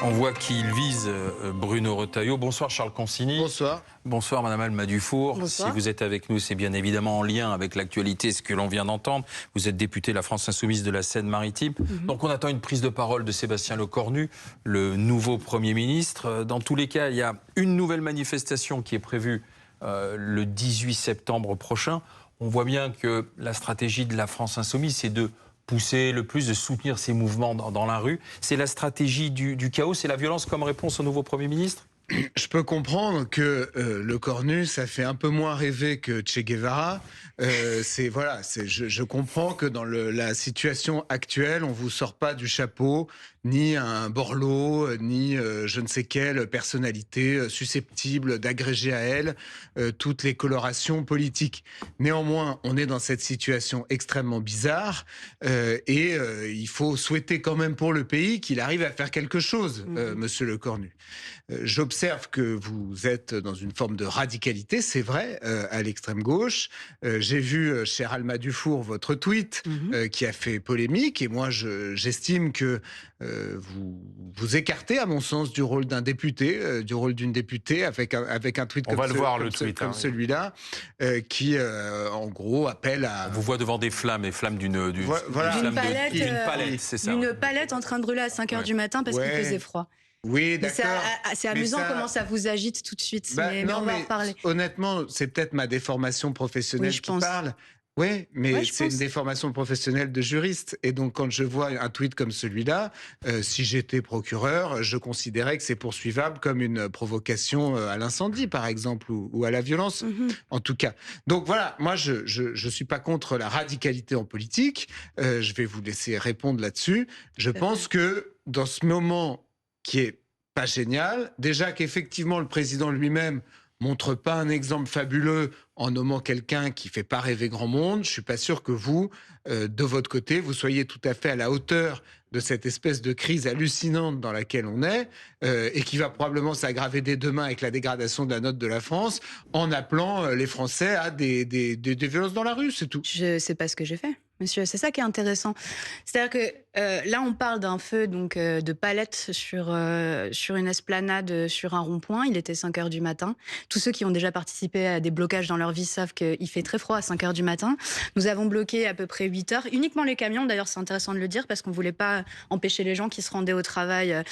On voit qu'il vise Bruno Retailleau. Bonsoir Charles Consigny. Bonsoir. Bonsoir Madame Alma Dufour. Bonsoir. Si vous êtes avec nous, c'est bien évidemment en lien avec l'actualité, ce que l'on vient d'entendre. Vous êtes député de la France Insoumise de la Seine-Maritime. Donc on attend une prise de parole de Sébastien Lecornu, le nouveau Premier ministre. Dans tous les cas, il y a une nouvelle manifestation qui est prévue le 18 septembre prochain. On voit bien que la stratégie de la France Insoumise, c'est de pousser le plus, de soutenir ces mouvements dans la rue. C'est la stratégie du chaos, c'est la violence comme réponse au nouveau Premier ministre ? Je peux comprendre que Lecornu, ça fait un peu moins rêver que Che Guevara. Je comprends que dans la situation actuelle, on vous sort pas du chapeau ni un Borloo, ni je ne sais quelle personnalité susceptible d'agréger à elle toutes les colorations politiques. Néanmoins, on est dans cette situation extrêmement bizarre et il faut souhaiter quand même pour le pays qu'il arrive à faire quelque chose, Monsieur Lecornu. J'observe que vous êtes dans une forme de radicalité, c'est vrai, à l'extrême gauche. J'ai vu, cher Alma Dufour, votre tweet qui a fait polémique. Et moi, j'estime que vous écartez, à mon sens, du rôle d'un député, du rôle d'une députée, avec un tweet comme celui-là, qui, en gros, appelle à... On vous voit devant des flammes, et flammes d'une palette, c'est ça. Une palette en train de brûler à 5h du matin parce qu'il faisait froid. Oui, d'accord. C'est amusant comment ça vous agite tout de suite. Mais on va en reparler. Honnêtement, c'est peut-être ma déformation professionnelle qui parle. Oui, mais c'est une déformation professionnelle de juriste. Et donc, quand je vois un tweet comme celui-là, si j'étais procureur, je considérais que c'est poursuivable comme une provocation à l'incendie, par exemple, ou à la violence, en tout cas. Donc voilà, moi, je suis pas contre la radicalité en politique. Je vais vous laisser répondre là-dessus. Je pense que dans ce moment qui est pas génial, déjà qu'effectivement le président lui-même montre pas un exemple fabuleux en nommant quelqu'un qui fait pas rêver grand monde. Je suis pas sûr que vous, de votre côté, vous soyez tout à fait à la hauteur de cette espèce de crise hallucinante dans laquelle on est et qui va probablement s'aggraver dès demain avec la dégradation de la note de la France, en appelant les Français à des violences dans la rue, c'est tout. Je sais pas ce que j'ai fait, monsieur. C'est ça qui est intéressant. C'est-à-dire que là, on parle d'un feu de palettes sur une esplanade, sur un rond-point. Il était 5h du matin. Tous ceux qui ont déjà participé à des blocages dans leur vie savent qu'il fait très froid à 5h du matin. Nous avons bloqué à peu près 8 heures. Uniquement les camions, d'ailleurs, c'est intéressant de le dire, parce qu'on voulait pas empêcher les gens qui se rendaient au travail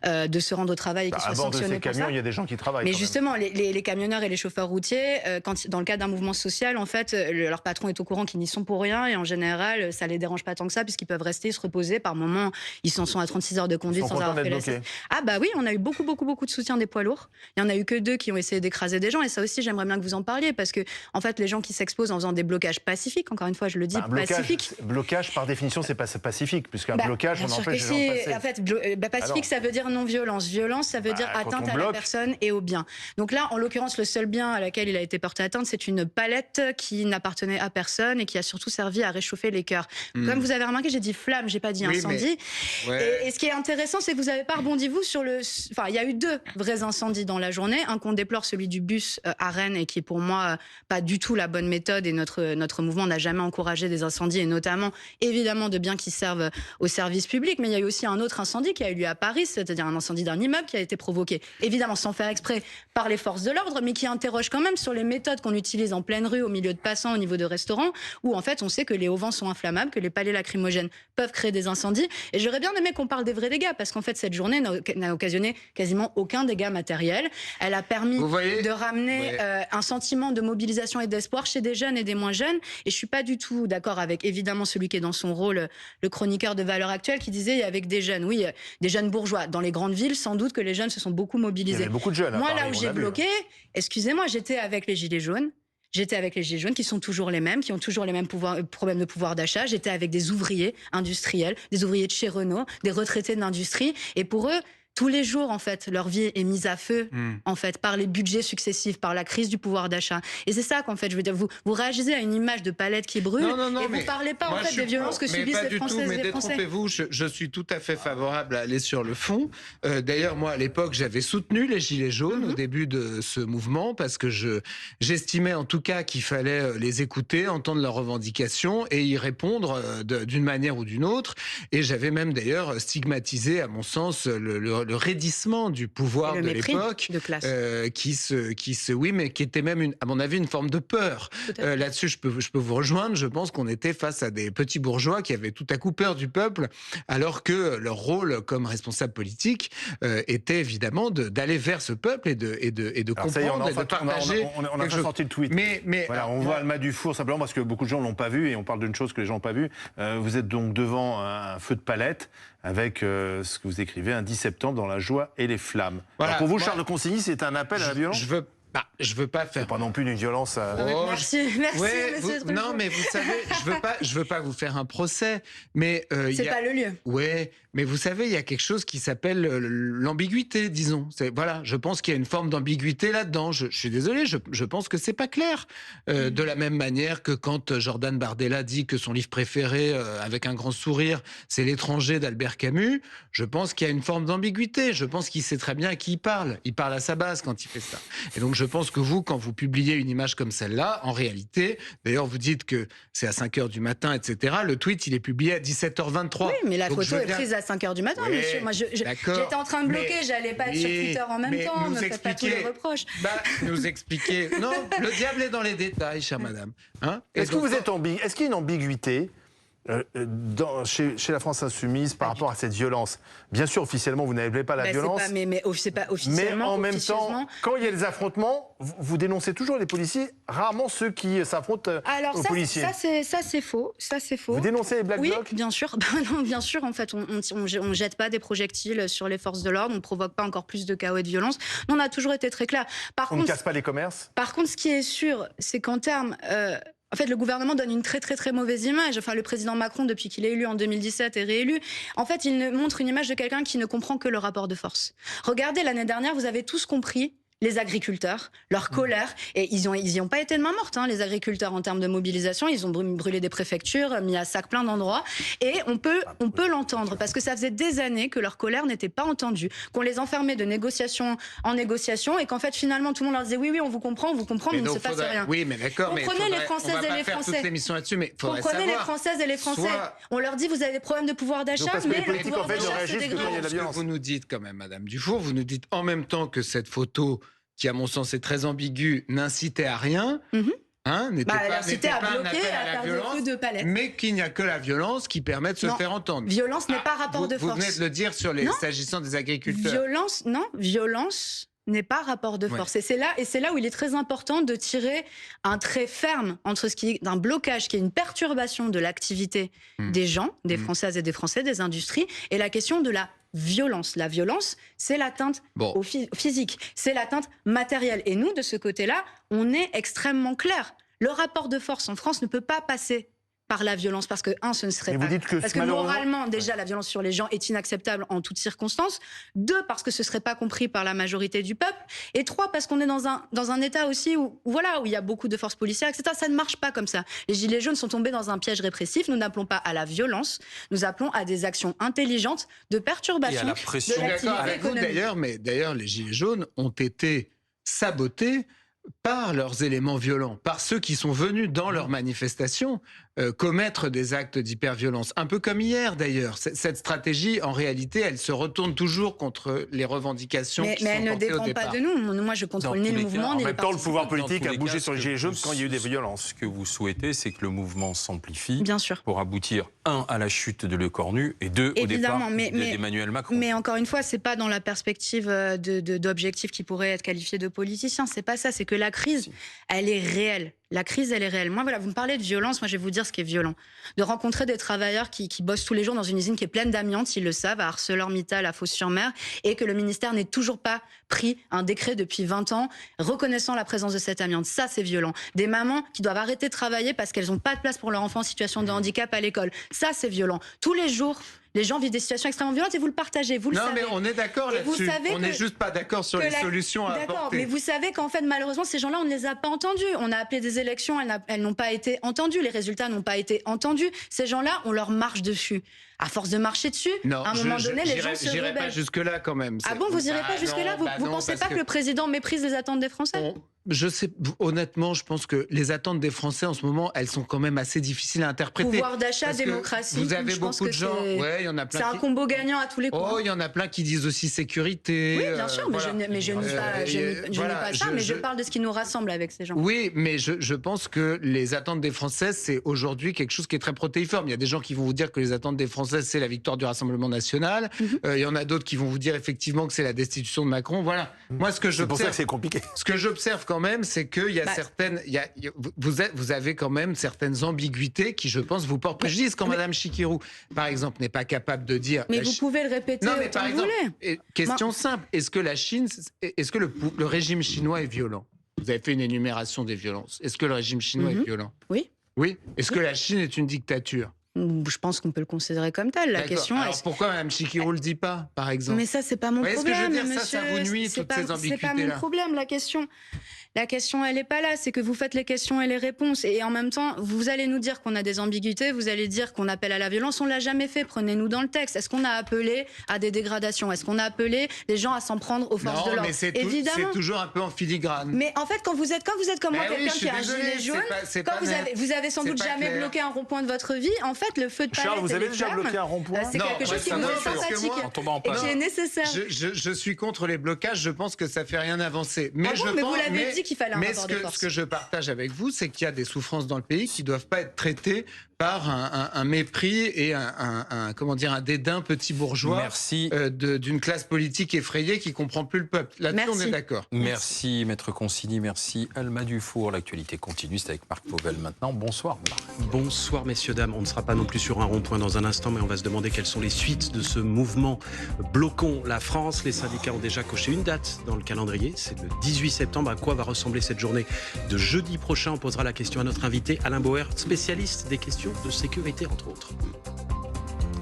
de se rendre au travail et qui soient sanctionnés pour ça. Il y a des gens qui travaillent. Mais justement, les camionneurs et les chauffeurs routiers, dans le cas d'un mouvement social, en fait, leur patron est au courant qu'ils n'y sont pour rien, et en général, ça les dérange pas tant que ça, puisqu'ils peuvent rester se reposer. Par moment, ils s'en sont à 36 heures de conduite sans avoir fait l'essai. Ah bah oui, on a eu beaucoup de soutien des poids lourds. Il y en a eu que 2 qui ont essayé d'écraser des gens, et ça aussi, j'aimerais bien que vous en parliez, parce que en fait, les gens qui s'exposent en faisant des blocages pacifiques, encore une fois, je le dis, pacifiques. Blocage, par définition, c'est pas pacifique, puisqu'un blocage, on empêche les gens de passer. En fait, pacifique, ça veut dire non-violence. Violence, ça veut dire atteinte à la personne et au bien. Donc là, en l'occurrence, le seul bien à laquelle il a été porté atteinte, c'est une palette qui n'appartenait à personne et qui a surtout servi à réchauffer les cœurs. Comme vous avez remarqué, j'ai dit flamme, j'ai pas dit incendie. Et ce qui est intéressant, c'est que vous avez pas rebondi, vous, sur le... Enfin, il y a eu 2 vrais incendies dans la journée. Un qu'on déplore, celui du bus à Rennes, et qui est pour moi pas du tout la bonne méthode, et notre mouvement n'a jamais encouragé des incendies, et notamment, évidemment, de biens qui servent au service public. Mais il y a eu aussi un autre incendie qui a eu lieu à Paris, c'est-à-dire un incendie d'un immeuble qui a été provoqué, évidemment sans faire exprès, par les forces de l'ordre, mais qui interroge quand même sur les méthodes qu'on utilise en pleine rue, au milieu de passants, au niveau de restaurants, où en fait on sait que les hauts-vents sont inflammables, que les palets lacrymogènes peuvent créer des incendies. Et j'aurais bien aimé qu'on parle des vrais dégâts, parce qu'en fait cette journée n'a occasionné quasiment aucun dégât matériel. Elle a permis de ramener un sentiment de mobilisation et d'espoir chez des jeunes et des moins jeunes. Et je suis pas du tout d'accord avec, évidemment, celui qui est dans son rôle, le chroniqueur de Valeurs Actuelles, qui disait avec des jeunes, oui, des jeunes bourgeois. Dans les grandes villes, sans doute que les jeunes se sont beaucoup mobilisés. Il y avait beaucoup de jeunes. Moi, là où j'ai bloqué, excusez-moi, j'étais avec les Gilets jaunes. J'étais avec les Gilets jaunes qui sont toujours les mêmes, qui ont toujours les mêmes problèmes de pouvoir d'achat. J'étais avec des ouvriers industriels, des ouvriers de chez Renault, des retraités de l'industrie. Et pour eux, tous les jours, en fait, leur vie est mise à feu, en fait, par les budgets successifs, par la crise du pouvoir d'achat. Et c'est ça qu'en fait, je veux dire, vous réagissez à une image de palette qui brûle, et vous parlez pas, en fait, des violences que subissent les Françaises et les Français. Mais détrompez-vous, je suis tout à fait favorable à aller sur le fond. D'ailleurs, moi, à l'époque, j'avais soutenu les Gilets jaunes au début de ce mouvement, parce que j'estimais en tout cas qu'il fallait les écouter, entendre leurs revendications et y répondre d'une manière ou d'une autre. Et j'avais même d'ailleurs stigmatisé, à mon sens, le le raidissement du pouvoir de l'époque, oui, mais qui était même, à mon avis, une forme de peur. Là-dessus, je peux vous rejoindre. Je pense qu'on était face à des petits bourgeois qui avaient tout à coup peur du peuple, alors que leur rôle comme responsable politique était évidemment d'aller vers ce peuple et de comprendre et de partager. On a enfin sorti le tweet. Mais voilà, on voit Alma Dufour simplement parce que beaucoup de gens l'ont pas vu et on parle d'une chose que les gens n'ont pas vue. Vous êtes donc devant un feu de palette avec ce que vous écrivez, un 10 septembre dans la joie et les flammes. Voilà. Alors pour vous, Charles de Consigny, c'est un appel à la violence? Je veux pas faire. C'est pas non plus une violence. Merci, monsieur. Non, mais vous savez, je veux pas vous faire un procès, mais c'est pas le lieu. Ouais, mais vous savez, il y a quelque chose qui s'appelle l'ambiguïté, disons. Voilà, je pense qu'il y a une forme d'ambiguïté là-dedans. Je suis désolé, je pense que c'est pas clair. De la même manière que quand Jordan Bardella dit que son livre préféré, avec un grand sourire, c'est L'étranger d'Albert Camus, je pense qu'il y a une forme d'ambiguïté. Je pense qu'il sait très bien à qui il parle. Il parle à sa base quand il fait ça. Et donc je pense que vous, quand vous publiez une image comme celle-là, en réalité, d'ailleurs vous dites que c'est à 5h du matin, etc. Le tweet, il est publié à 17h23. Oui, mais la photo est prise à 5h du matin, monsieur. Moi, j'étais en train de bloquer, j'allais pas être sur Twitter en même temps, ne faites pas tous les reproches. Nous expliquer. Non, le diable est dans les détails, chère madame. Hein? Est-ce qu'il y a une ambiguïté chez la France Insoumise par rapport à cette violence? Bien sûr, officiellement, vous n'appelez pas la violence. C'est pas officiellement. Mais en même temps, quand il y a des affrontements, vous dénoncez toujours les policiers, rarement ceux qui s'affrontent aux policiers. Ça, c'est faux. Vous dénoncez les Black Blocs? Oui, bien sûr. Non, bien sûr. En fait, on jette pas des projectiles sur les forces de l'ordre, on provoque pas encore plus de chaos et de violence. On a toujours été très clair. On ne casse pas les commerces? Par contre, ce qui est sûr, c'est qu'en termes... En fait, le gouvernement donne une très très très mauvaise image. Enfin, le président Macron, depuis qu'il est élu en 2017 et réélu, en fait, il montre une image de quelqu'un qui ne comprend que le rapport de force. Regardez, l'année dernière, vous avez tous compris les agriculteurs, leur colère, et ils y ont pas été de main morte, hein, les agriculteurs, en termes de mobilisation. Ils ont brûlé des préfectures, mis à sac plein d'endroits, et on peut l'entendre, parce que ça faisait des années que leur colère n'était pas entendue, qu'on les enfermait de négociation en négociation, et qu'en fait, finalement, tout le monde leur disait oui, on vous comprend, mais il ne se passe rien. Oui, mais d'accord, comprenez les Françaises et les Français. Comprenez les Françaises et les Français. On leur dit vous avez des problèmes de pouvoir d'achat, mais le pouvoir d'achat se dégrade. Ce que vous nous dites quand même, Madame Dufour, vous nous dites en même temps que cette photo, qui à mon sens est très ambiguë, n'incitait à rien. N'était pas un appel à la violence, mais qu'il n'y a que la violence qui permet de se faire entendre. Violence n'est pas rapport de force. Vous venez de le dire s'agissant des agriculteurs. Violence n'est pas rapport de force. Et c'est là où il est très important de tirer un trait ferme entre ce qui est d'un blocage, qui est une perturbation de l'activité des gens, des Françaises et des Français, des industries, et la question de la violence. La violence, c'est l'atteinte au physique, c'est l'atteinte matérielle. Et nous, de ce côté-là, on est extrêmement clair. Le rapport de force en France ne peut pas passer par la violence, parce que, ce ne serait pas... Parce que moralement, déjà, la violence sur les gens est inacceptable en toutes circonstances. 2, parce que ce ne serait pas compris par la majorité du peuple. Et 3, parce qu'on est dans un état aussi où il y a beaucoup de forces policières, etc. Ça ne marche pas comme ça. Les Gilets jaunes sont tombés dans un piège répressif. Nous n'appelons pas à la violence, nous appelons à des actions intelligentes de perturbation de l'activité économique. D'ailleurs, les Gilets jaunes ont été sabotés par leurs éléments violents, par ceux qui sont venus dans leurs manifestations commettre des actes d'hyperviolence. Un peu comme hier d'ailleurs. Cette stratégie, en réalité, elle se retourne toujours contre les revendications qui sont portées au départ. Mais elle ne dépend pas de nous. Moi, je contrôle ni le mouvement, ni les partis. En même temps, le pouvoir politique a bougé sur les Gilets jaunes quand il y a eu des violences. Ce que vous souhaitez, c'est que le mouvement s'amplifie. Bien sûr. Pour aboutir, 1, à la chute de Le Cornu, et 2, au départ d'Emmanuel Macron. Mais encore une fois, c'est pas dans la perspective d'objectifs qui pourraient être qualifiés de politiciens. C'est pas ça. C'est que la crise, elle est réelle. La crise, elle est réelle. Moi, vous me parlez de violence, moi je vais vous dire ce qui est violent. De rencontrer des travailleurs qui bossent tous les jours dans une usine qui est pleine d'amiante, ils le savent, à ArcelorMittal, à Fos-sur-Mer, et que le ministère n'ait toujours pas pris un décret depuis 20 ans reconnaissant la présence de cette amiante. Ça, c'est violent. Des mamans qui doivent arrêter de travailler parce qu'elles n'ont pas de place pour leur enfant en situation de handicap à l'école. Ça, c'est violent. Tous les jours, les gens vivent des situations extrêmement violentes et vous le partagez, vous le savez. Non, mais on est d'accord là-dessus. On n'est juste pas d'accord sur les solutions à apporter. D'accord, mais vous savez qu'en fait, malheureusement, ces gens-là, on ne les a pas entendus. On a appelé des élections, elles n'ont pas été entendues. Les résultats n'ont pas été entendus. Ces gens-là, on leur marche dessus. à force de marcher dessus, Non, à un moment donné, les gens se j'irai pas rebellent. jusque-là quand même. Ah bon, vous irez pas jusque-là? Vous pensez pas que le président méprise les attentes des Français? Je sais, honnêtement, je pense que les attentes des Français en ce moment, elles sont quand même assez difficiles à interpréter. Pouvoir d'achat, Parce que démocratie. Vous avez je pense beaucoup que de gens. Ouais, il y en a plein. C'est un combo gagnant à tous les coups. Oh, il y en a plein qui disent aussi sécurité. Oui, bien sûr, mais je n'ai pas ça, mais je parle de ce qui nous rassemble avec ces gens. Oui, mais je pense que les attentes des Français, c'est aujourd'hui quelque chose qui est très protéiforme. Il y a des gens qui vont vous dire que les attentes des Français, c'est la victoire du Rassemblement national. Il y en a d'autres qui vont vous dire effectivement que c'est la destitution de Macron. Voilà. Moi, ce que C'est pour ça que j'observe, c'est compliqué. ce que j'observe quand même, c'est qu'il y a certaines, vous avez quand même certaines ambiguïtés qui, je pense, vous portent préjudice. Quand Madame Chikirou, par exemple, n'est pas capable de dire. Mais vous pouvez le répéter autant que vous voulez. Question simple, est-ce que la Chine, est-ce que le régime chinois est violent? Vous avez fait une énumération des violences. Est-ce que le régime chinois est violent? Oui. Oui. Est-ce que la Chine est une dictature? Je pense qu'on peut le considérer comme tel. La question Alors pourquoi Mme Chikirou le dit pas, par exemple? Mais ça, c'est pas mon problème. Est-ce que je veux dire, monsieur, ça vous nuit, toutes ces ambiguïtés-là? C'est pas mon problème, la question. La question, elle n'est pas là. C'est que vous faites les questions et les réponses. Et en même temps, vous allez nous dire qu'on a des ambiguïtés, vous allez dire qu'on appelle à la violence. On l'a jamais fait. Prenez-nous dans le texte. Est-ce qu'on a appelé à des dégradations? Est-ce qu'on a appelé les gens à s'en prendre aux forces de l'ordre? Mais c'est évidemment. C'est toujours un peu en filigrane. Mais en fait, quand vous êtes comme moi, quelqu'un qui a un gilet jaune, quand vous avez sans doute jamais bloqué un rond-point de votre vie, en fait, le feu de palette. Charles, vous avez déjà bloqué un rond-point? C'est quelque chose qui vous est sympathique et qui est nécessaire. Je suis contre les blocages. Je pense que ça fait rien avancer. Mais vous l'avez dit qu'il fallait un rapport de force. Ce que je partage avec vous, c'est qu'il y a des souffrances dans le pays qui doivent pas être traitées par un mépris et un dédain petit bourgeois d'une classe politique effrayée qui comprend plus le peuple. Là-dessus, on est d'accord. Merci, Maître Consigny. Merci, Alma Dufour. L'actualité continue. C'est avec Marc Pauwels maintenant. Bonsoir, Marc. Bonsoir, messieurs, dames. On ne sera pas non plus sur un rond-point dans un instant, mais on va se demander quelles sont les suites de ce mouvement Bloquons la France. Les syndicats ont déjà coché une date dans le calendrier. C'est le 18 septembre. À quoi va ressembler cette journée de jeudi prochain? On posera la question à notre invité, Alain Bauer, spécialiste des questions de sécurité, entre autres.